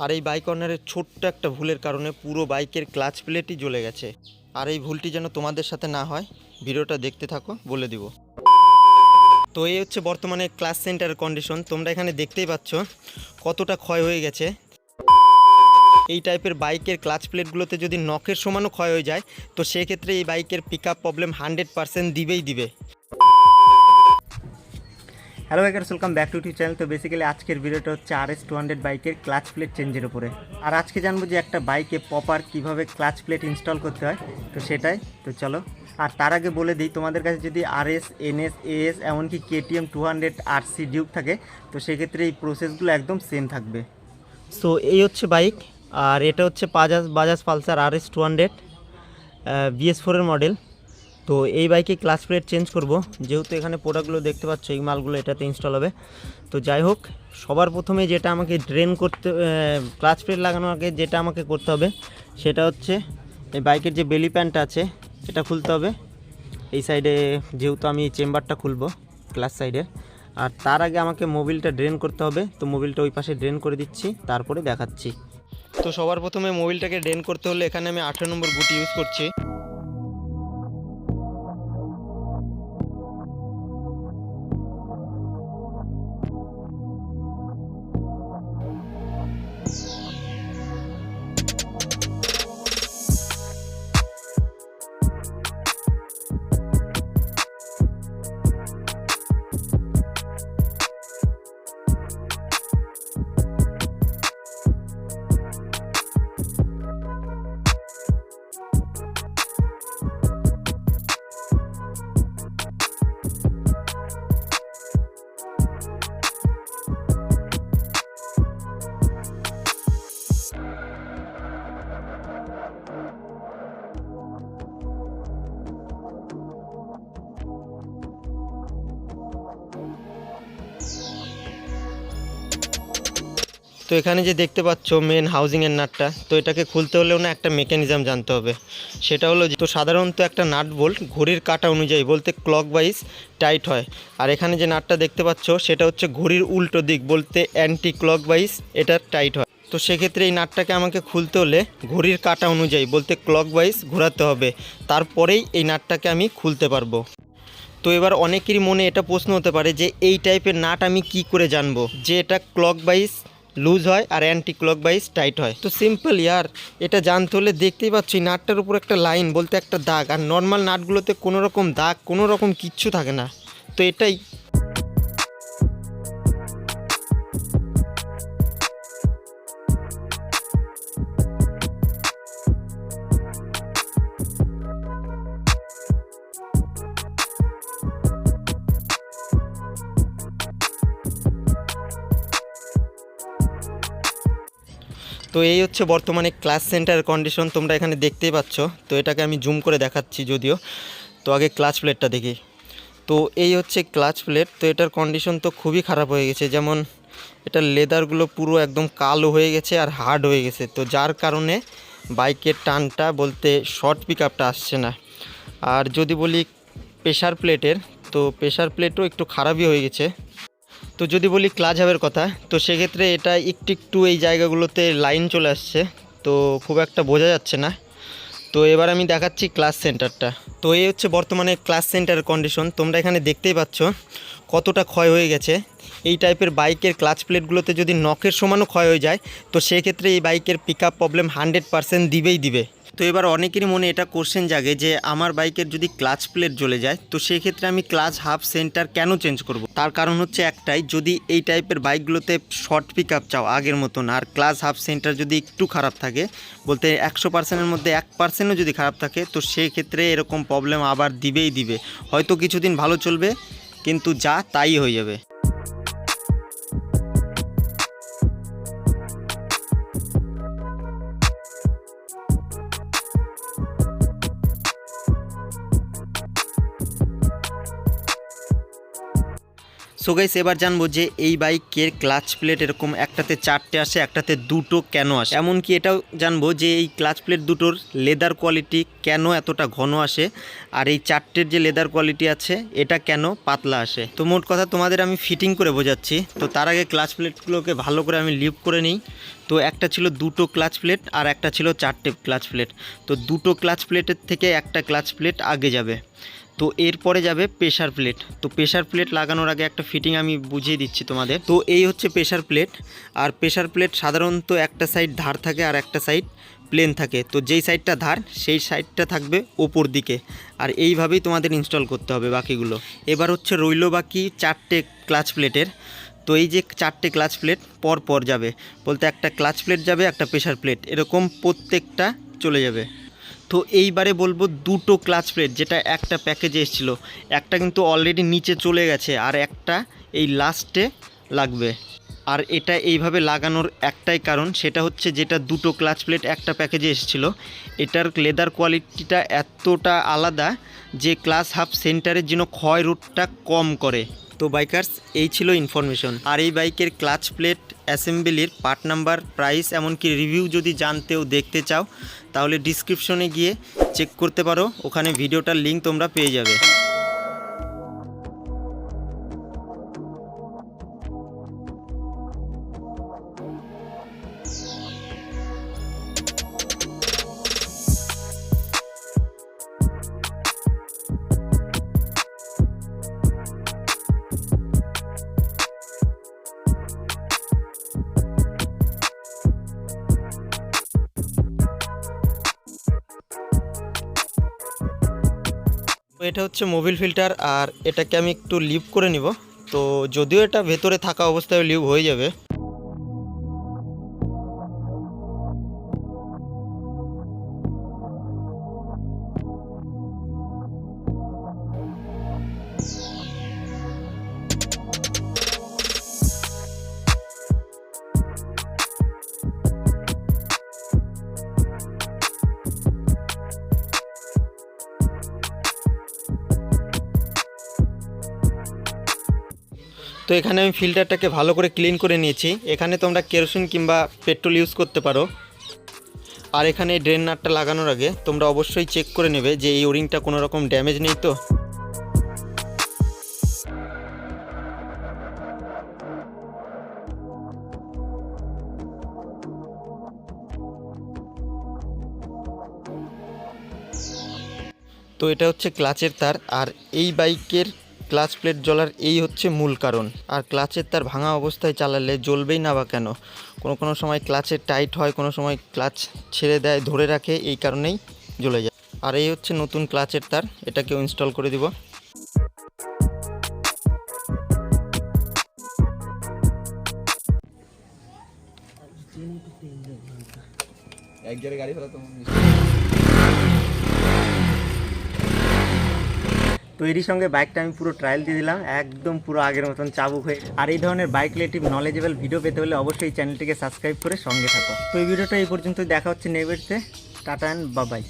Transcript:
আর এই বাইক অনারের ছোট্ট একটা ভুলের কারণে পুরো বাইকের ক্লাচ প্লেটই জ্বলে গেছে। আর এই ভুলটি যেন তোমাদের সাথে না হয়, ভিডিওটা দেখতে থাকো, বলে দিব। তো এই হচ্ছে বর্তমানে ক্লাচ সেন্টারের কন্ডিশন। তোমরা এখানে দেখতেই পাচ্ছ কতটা ক্ষয় হয়ে গেছে। এই টাইপের বাইকের ক্লাচ প্লেটগুলোতে যদি নখের সমানও ক্ষয় হয়ে যায়, তো সেক্ষেত্রে এই বাইকের পিক আপ প্রবলেম 100% দিবেই দিবে। Hello bikers, welcome back to YouTube channel. তো বেসিক্যালি আজকের ভিডিওটা হচ্ছে RS200 বাইকের ক্লাচ প্লেট চেঞ্জের উপরে। আর আজকে জানবো যে একটা বাইকে প্রপার কীভাবে ক্লাচ প্লেট ইনস্টল করতে হয়, তো সেটাই। তো চলো, আর তার আগে বলে দিই, তোমাদের কাছে যদি RS, NS, AS এমনকি KTM 200 RC ডিউক থাকে, তো সেক্ষেত্রে এই প্রসেসগুলো একদম সেম থাকবে। সো এই হচ্ছে বাইক, আর এটা হচ্ছে Bajaj Pulsar RS200 BS4 model. তো এই বাইকে ক্লাচ প্লেট চেঞ্জ করব, যেহেতু এখানে প্রোডাক্টগুলো দেখতে পাচ্ছ, এই মালগুলো এটাতে ইনস্টল হবে। তো যাই হোক, সবার প্রথমে যেটা আমাকে ড্রেন করতে, ক্লাচ প্লেট লাগানোর আগে যেটা আমাকে করতে হবে সেটা হচ্ছে এই বাইকের যে বেলি প্যানটা আছে এটা খুলতে হবে। এই সাইডে যেহেতু আমি চেম্বারটা খুলবো ক্লাচ সাইডের, আর তার আগে আমাকে মোবিলটা ড্রেন করতে হবে। তো মোবিলটা ওই পাশে ড্রেন করে দিচ্ছি, তারপরে দেখাচ্ছি। তো সবার প্রথমে মোবিলটাকে ড্রেন করতে হলে এখানে আমি 18 নম্বর গুটি ইউজ করছি। তো এখানে যে দেখতে পাচ্ছ মেন হাউজিংয়ের নাটটা, তো এটাকে খুলতে হলেও না একটা মেকানিজম জানতে হবে। সেটা হলো, তো সাধারণত একটা নাট বোল্ট ঘড়ির কাঁটা অনুযায়ী বলতে ক্লক ওয়াইজ টাইট হয়। আর এখানে যে নাটটা দেখতে পাচ্ছ সেটা হচ্ছে ঘড়ির উল্টো দিক বলতে অ্যান্টি ক্লক ওয়াইজ এটা টাইট হয়। তো সেক্ষেত্রে এই নাটটাকে আমাকে খুলতে হলে ঘড়ির কাঁটা অনুযায়ী বলতে ক্লক ওয়াইজ ঘোরাতে হবে, তারপরেই এই নাটটাকে আমি খুলতে পারবো। তো এবার অনেকেরই মনে এটা প্রশ্ন হতে পারে যে এই টাইপের নাট আমি কি করে জানবো যে এটা ক্লক ওয়াইজ লুজ হয় আর অ্যান্টি ক্লক ওয়াইজ টাইট হয়। তো সিম্পল ইয়ার, এটা জানতে হলে দেখতেই পাচ্ছি নাটটার উপর একটা লাইন বলতে একটা দাগ, আর নর্মাল নাটগুলোতে কোনো রকম দাগ কোনো রকম কিচ্ছু থাকে না। তো এটাই। তো এই হচ্ছে বর্তমানে ক্লাচ সেন্টারের কন্ডিশন, তোমরা এখানে দেখতেই পাচ্ছ। তো এটাকে আমি জুম করে দেখাচ্ছি যদিও। তো আগে ক্লাচ প্লেটটা দেখি। তো এই হচ্ছে ক্লাচ প্লেট। তো এটার কন্ডিশন তো খুবই খারাপ হয়ে গেছে, যেমন এটার লেদারগুলো পুরো একদম কালো হয়ে গেছে আর হার্ড হয়ে গেছে। তো যার কারণে বাইকের টানটা বলতে শর্ট পিক আপটা আসছে না। আর যদি বলি প্রেশার প্লেটের, তো প্রেশার প্লেটও একটু খারাপই হয়ে গেছে। তো যদি বলি ক্লাচ হাবের কথা, তো সেক্ষেত্রে এটা একটু এই জায়গাগুলোতে লাইন চলে আসছে, তো খুব একটা বোঝা যাচ্ছে না। তো এবার আমি দেখাচ্ছি ক্লাচ সেন্টারটা। তো এই হচ্ছে বর্তমানে ক্লাচ সেন্টারের কন্ডিশন। তোমরা এখানে দেখতেই পাচ্ছ কতটা ক্ষয় হয়ে গেছে। এই টাইপের বাইকের ক্লাচ প্লেটগুলোতে যদি নখের সমানও ক্ষয় হয়ে যায়, তো সেক্ষেত্রে এই বাইকের পিক আপ প্রবলেম 100% দিবেই দিবে। তো এবার অনেকেরই মনে এটা কোশ্চেন জাগে যে আমার বাইকের যদি ক্লাচ প্লেট জ্বলে যায়, তো সেই ক্ষেত্রে আমি ক্লাচ হাব সেন্টার কেন চেঞ্জ করব? তার কারণ হচ্ছে একটাই, যদি এই টাইপের বাইকগুলোতে শর্ট পিক আপ চাও আগের মতন, আর ক্লাচ হাব সেন্টার যদি একটু খারাপ থাকে বলতে 100%-এর মধ্যে 1%ও যদি খারাপ থাকে, তো সেই ক্ষেত্রে এরকম প্রবলেম আবার দিবেই দিবে। হয়তো কিছুদিন ভালো চলবে, কিন্তু যা তাই হয়ে যাবে। সো গাইস এবার জানবো যে এই বাইকের ক্লাচ প্লেট এরকম একটাতে 4টে আসে, একটাতে 2টো কেন আসে। এমনকি এটাও জানবো যে এই ক্লাচ প্লেট দুটোর লেদার কোয়ালিটি কেন এতটা ঘন আসে, আর এই 4টের যে লেদার কোয়ালিটি আছে এটা কেন পাতলা আসে। তো মোট কথা তোমাদের আমি ফিটিং করে বোঝাচ্ছি। তো তার আগে ক্লাচ প্লেটগুলোকে ভালো করে আমি লিভ করে নিই। তো একটা ছিল 2টো ক্লাচ প্লেট আর একটা ছিল 4টে ক্লাচ প্লেট। তো 2টো ক্লাচ প্লেটের থেকে একটা ক্লাচ প্লেট আগে যাবে, তো এরপরে যাবে প্রেশার প্লেট। তো প্রেশার প্লেট লাগানোর আগে একটা ফিটিং আমি বুঝিয়ে দিচ্ছি তোমাদের। তো এই হচ্ছে প্রেশার প্লেট, আর প্রেশার প্লেট সাধারণত একটা সাইড ধার থাকে আর একটা সাইড প্লেন থাকে। তো যেই সাইডটা ধার সেই সাইডটা থাকবে ওপর দিকে, আর এইভাবেই তোমাদের ইনস্টল করতে হবে বাকিগুলো। এবার হচ্ছে রইল বাকি 4টে ক্লাচ প্লেটের। তো এই যে 4টে ক্লাচ প্লেট পর পর যাবে, বলতে একটা ক্লাচ প্লেট যাবে, একটা প্রেশার প্লেট, এরকম প্রত্যেকটা চলে যাবে। তো এইবারে বলবো 2টো ক্লাচ প্লেট যেটা একটা প্যাকেজে এসেছিলো, একটা কিন্তু অলরেডি নিচে চলে গেছে আর একটা এই লাস্টে লাগবে। আর এটা এইভাবে লাগানোর একটাই কারণ, সেটা হচ্ছে যেটা 2টো ক্লাচ প্লেট একটা প্যাকেজে এসেছিলো এটার লেদার কোয়ালিটিটা এতটা আলাদা যে ক্লাচ হাফ সেন্টারের জন্য ক্ষয় রোধটা কম করে। তো বাইকার্স এই ছিল ইনফরমেশন। আর এই বাইকের ক্লাচ প্লেট অ্যাসেম্বলির পার্ট নাম্বার, প্রাইস, এমনকি রিভিউ যদি জানতেও দেখতে চাও তাহলে ডিসক্রিপশনে গিয়ে চেক করতে পারো, ওখানে ভিডিওটার লিঙ্ক তোমরা পেয়ে যাবে। তো এটা হচ্ছে মোবিল ফিল্টার, আর এটাকে আমি একটু লিভ করে নিব। তো যদিও এটা ভেতরে থাকা অবস্থায় লিভ হয়ে যাবে। তো এখানে আমি ফিল্টারটাকে ভালো করে ক্লিন করে নিয়েছি। এখানে তোমরা কেরোসিন কিংবা পেট্রোল ইউজ করতে পারো। আর এখানে ড্রেন নাটটা লাগানোর আগে তোমরা অবশ্যই চেক করে নেবে যে এই ওরিংটা কোনো রকম ড্যামেজ নেই। তো এটা হচ্ছে ক্লাচের তার, আর এই বাইকের ক্লাচ প্লেট জ্বলার এই হচ্ছে মূল কারণ। আর ক্লাচের তার ভাঙা অবস্থায় চালালে জ্বলবেই না বা কেন, কোনো সময় ক্লাচের টাইট হয়, কোনো সময় ক্লাচ ছেড়ে দেয়, ধরে রাখে, এই কারণেই জ্বলে যায়। আর এই হচ্ছে নতুন ক্লাচের তার, এটাকেও ইনস্টল করে দিব। তো এরই সঙ্গে বাইকটা আমি পুরো ট্রায়াল দিয়ে দিলাম, একদম পুরো আগের মতন চাবুক হয়ে। আর এই ধরনের বাইক রিলেটিভ নলেজেবল ভিডিও পেতে হলে অবশ্যই চ্যানেলটিকে সাবস্ক্রাইব করে সঙ্গে থাকো। তো এই ভিডিওটা এই পর্যন্ত, দেখা হচ্ছে নেক্সট ভিডিওতে। Tata and bye bye.